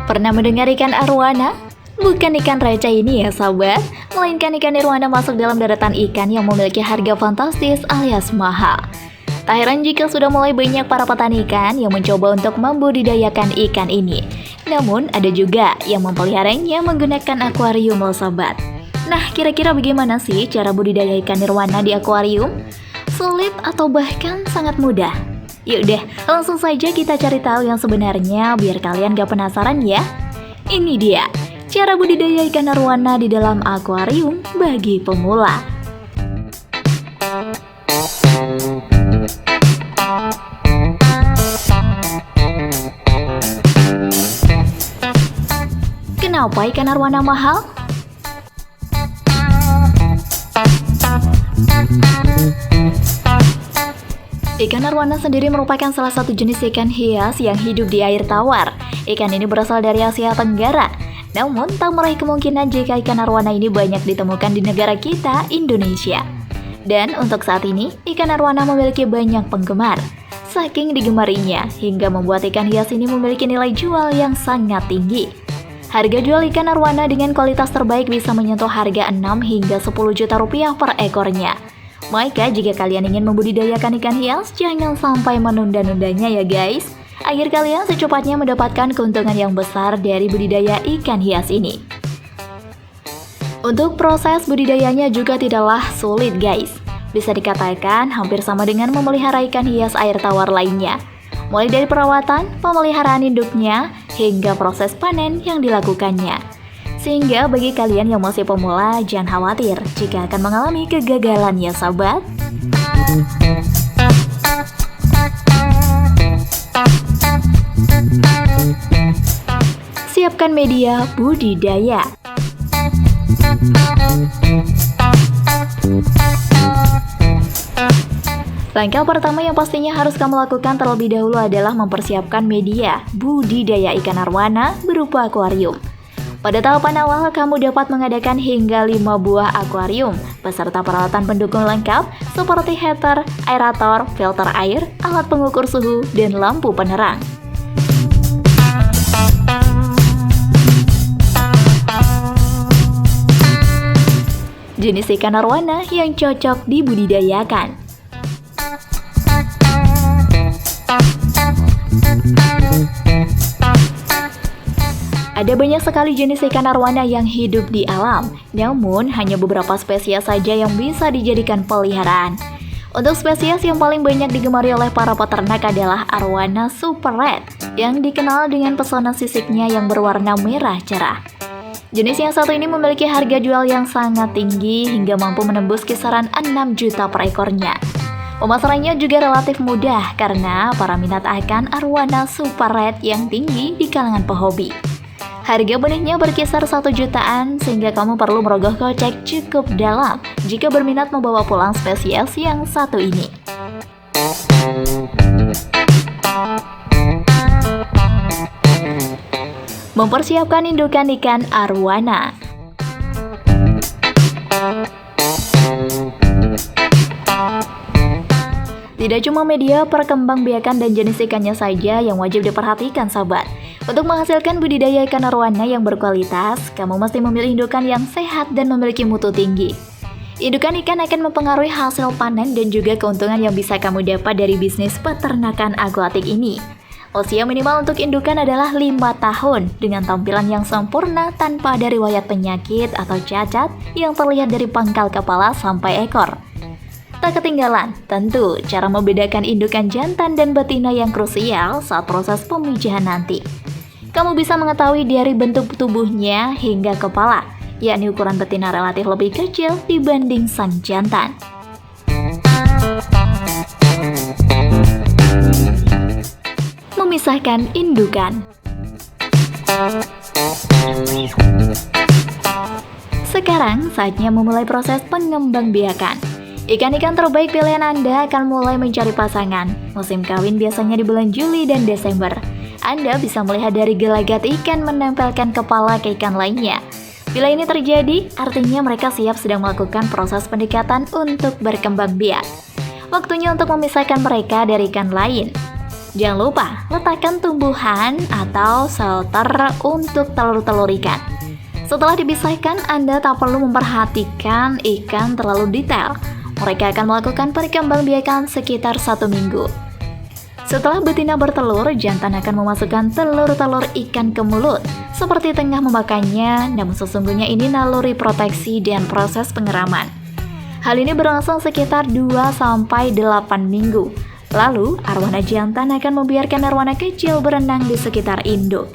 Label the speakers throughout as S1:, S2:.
S1: Pernah mendengar ikan arwana? Bukan ikan receh ini ya sahabat, melainkan ikan arwana masuk dalam daratan ikan yang memiliki harga fantastis alias mahal. Tak heran jika sudah mulai banyak para petani ikan yang mencoba untuk membudidayakan ikan ini. Namun ada juga yang memeliharanya menggunakan akuarium loh sahabat. Nah, kira-kira bagaimana sih cara budidaya ikan arwana di akuarium? Sulit atau bahkan sangat mudah? Yaudah, langsung saja kita cari tahu yang sebenarnya biar kalian gak penasaran ya. Ini dia, cara budidaya ikan arwana di dalam akuarium bagi pemula. Kenapa ikan arwana mahal? Ikan arwana sendiri merupakan salah satu jenis ikan hias yang hidup di air tawar. Ikan ini berasal dari Asia Tenggara. Namun, tak meraih kemungkinan jika ikan arwana ini banyak ditemukan di negara kita, Indonesia. Dan untuk saat ini, ikan arwana memiliki banyak penggemar. Saking digemarinya, hingga membuat ikan hias ini memiliki nilai jual yang sangat tinggi. Harga jual ikan arwana dengan kualitas terbaik bisa menyentuh harga 6 hingga 10 juta rupiah per ekornya. Maka jika kalian ingin membudidayakan ikan hias, jangan sampai menunda-nundanya ya guys. Agar kalian secepatnya mendapatkan keuntungan yang besar dari budidaya ikan hias ini. Untuk proses budidayanya juga tidaklah sulit guys. Bisa dikatakan hampir sama dengan memelihara ikan hias air tawar lainnya. Mulai dari perawatan, pemeliharaan induknya, hingga proses panen yang dilakukannya. Sehingga bagi kalian yang masih pemula, jangan khawatir jika akan mengalami kegagalan ya sahabat. Siapkan media budidaya. Langkah pertama yang pastinya harus kamu lakukan terlebih dahulu adalah mempersiapkan media budidaya ikan arwana berupa akuarium. Pada tahapan awal, kamu dapat mengadakan hingga 5 buah akuarium, beserta peralatan pendukung lengkap seperti heater, aerator, filter air, alat pengukur suhu, dan lampu penerang. Jenis ikan arwana yang cocok dibudidayakan. Ada banyak sekali jenis ikan arwana yang hidup di alam, namun hanya beberapa spesies saja yang bisa dijadikan peliharaan. Untuk spesies yang paling banyak digemari oleh para peternak adalah arwana super red, yang dikenal dengan pesona sisiknya yang berwarna merah cerah. Jenis yang satu ini memiliki harga jual yang sangat tinggi hingga mampu menembus kisaran 6 juta per ekornya. Pemasarannya juga relatif mudah karena para minat akan arwana super red yang tinggi di kalangan pehobi. Harga benihnya berkisar 1 jutaan sehingga kamu perlu merogoh kocek cukup dalam jika berminat membawa pulang spesies yang satu ini. Mempersiapkan indukan ikan arwana. Tidak cuma media perkembangbiakan dan jenis ikannya saja yang wajib diperhatikan sahabat. Untuk menghasilkan budidaya ikan arwana yang berkualitas, kamu mesti memilih indukan yang sehat dan memiliki mutu tinggi. Indukan ikan akan mempengaruhi hasil panen dan juga keuntungan yang bisa kamu dapat dari bisnis peternakan akuatik ini. Usia minimal untuk indukan adalah 5 tahun dengan tampilan yang sempurna tanpa ada riwayat penyakit atau cacat yang terlihat dari pangkal kepala sampai ekor. Tak ketinggalan, tentu cara membedakan indukan jantan dan betina yang krusial saat proses pemijahan nanti. Kamu bisa mengetahui dari bentuk tubuhnya hingga kepala, yakni ukuran betina relatif lebih kecil dibanding sang jantan. Memisahkan indukan. Sekarang saatnya memulai proses pengembangbiakan. Ikan-ikan terbaik pilihan Anda akan mulai mencari pasangan. Musim kawin biasanya di bulan Juli dan Desember. Anda bisa melihat dari gelagat ikan menempelkan kepala ke ikan lainnya. Bila ini terjadi, artinya mereka siap sedang melakukan proses pendekatan untuk berkembang biak. Waktunya untuk memisahkan mereka dari ikan lain. Jangan lupa, letakkan tumbuhan atau shelter untuk telur-telur ikan. Setelah dipisahkan, Anda tak perlu memperhatikan ikan terlalu detail. Mereka akan melakukan perkembangbiakan sekitar 1 minggu. Setelah betina bertelur, jantan akan memasukkan telur-telur ikan ke mulut, seperti tengah memakannya, namun sesungguhnya ini naluri proteksi dan proses pengeraman. Hal ini berlangsung sekitar 2-8 minggu. Lalu, arwana jantan akan membiarkan arwana kecil berenang di sekitar induk.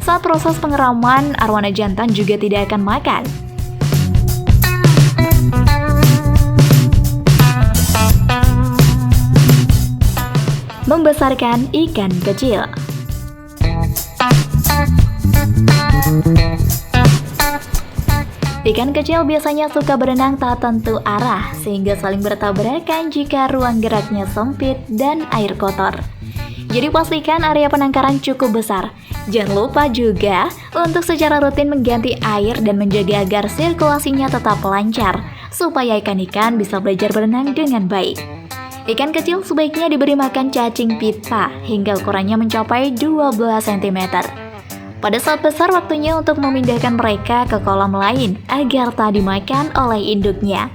S1: Saat proses pengeraman, arwana jantan juga tidak akan makan. Membesarkan ikan kecil. Ikan kecil biasanya suka berenang tak tentu arah, sehingga saling bertabrakan jika ruang geraknya sempit dan air kotor. Jadi pastikan area penangkaran cukup besar. Jangan lupa juga untuk secara rutin mengganti air dan menjaga agar sirkulasinya tetap lancar, supaya ikan-ikan bisa belajar berenang dengan baik. Ikan kecil sebaiknya diberi makan cacing pita hingga ukurannya mencapai 12 cm. Pada saat besar, waktunya untuk memindahkan mereka ke kolam lain agar tak dimakan oleh induknya.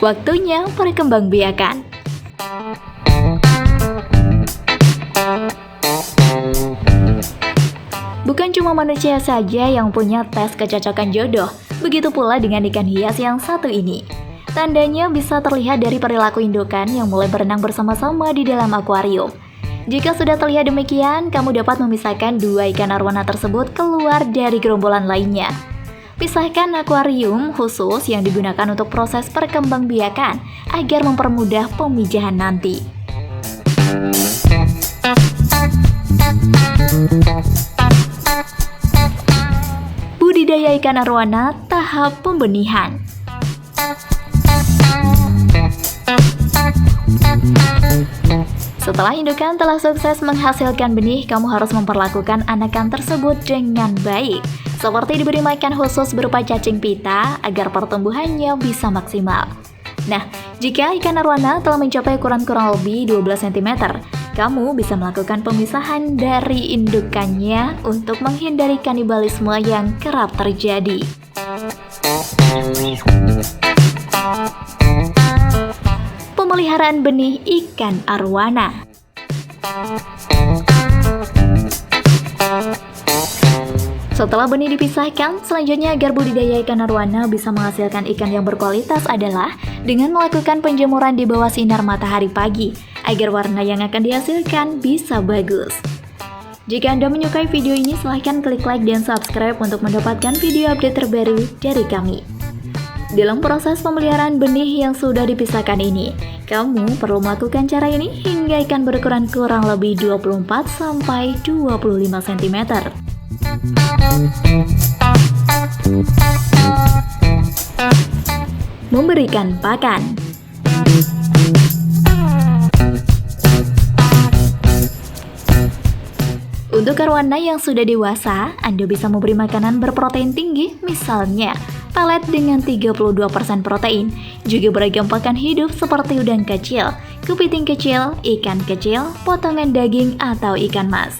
S1: Waktunya perkembangbiakan. Bukan cuma manusia saja yang punya tes kecocokan jodoh, begitu pula dengan ikan hias yang satu ini. Tandanya bisa terlihat dari perilaku indukan yang mulai berenang bersama-sama di dalam akuarium. Jika sudah terlihat demikian, kamu dapat memisahkan 2 ikan arwana tersebut keluar dari gerombolan lainnya. Pisahkan akuarium khusus yang digunakan untuk proses perkembangbiakan agar mempermudah pemijahan nanti. Budidaya ikan arwana tahap pembenihan. Setelah indukan telah sukses menghasilkan benih, kamu harus memperlakukan anakan tersebut dengan baik, seperti diberi makan khusus berupa cacing pita agar pertumbuhannya bisa maksimal. Nah, jika ikan arwana telah mencapai ukuran kurang lebih 12 cm, kamu bisa melakukan pemisahan dari indukannya untuk menghindari kanibalisme yang kerap terjadi. Pemeliharaan benih ikan arwana. Setelah benih dipisahkan, selanjutnya agar budidaya ikan arwana bisa menghasilkan ikan yang berkualitas adalah dengan melakukan penjemuran di bawah sinar matahari pagi, agar warna yang akan dihasilkan bisa bagus. Jika Anda menyukai video ini, silahkan klik like dan subscribe untuk mendapatkan video update terbaru dari kami. Dalam proses pemeliharaan benih yang sudah dipisahkan ini, kamu perlu melakukan cara ini hingga ikan berukuran kurang lebih 24-25 cm. Memberikan pakan. Untuk arwana yang sudah dewasa, Anda bisa memberi makanan berprotein tinggi, misalnya pelet dengan 32% protein, juga beragam pakan hidup seperti udang kecil, kepiting kecil, ikan kecil, potongan daging, atau ikan mas.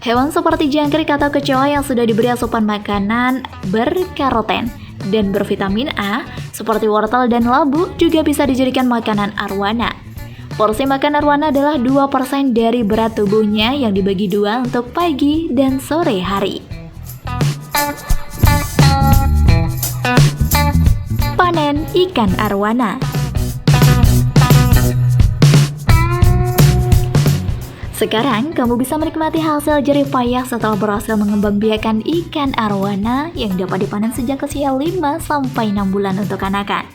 S1: Hewan seperti jangkrik atau kecoa yang sudah diberi asupan makanan berkaroten dan bervitamin A, seperti wortel dan labu, juga bisa dijadikan makanan arwana. Porsi makan arwana adalah 2% dari berat tubuhnya yang dibagi 2 untuk pagi dan sore hari. Panen ikan arwana. Sekarang, kamu bisa menikmati hasil jerih payah setelah berhasil mengembangbiakan ikan arwana yang dapat dipanen sejak usia 5-6 bulan untuk anakan.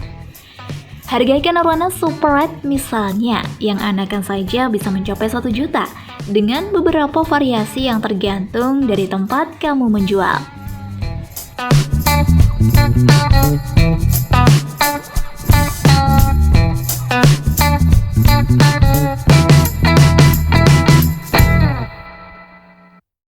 S1: Harga ikan arwana super red misalnya, yang anakan saja bisa mencapai 1 juta, dengan beberapa variasi yang tergantung dari tempat kamu menjual.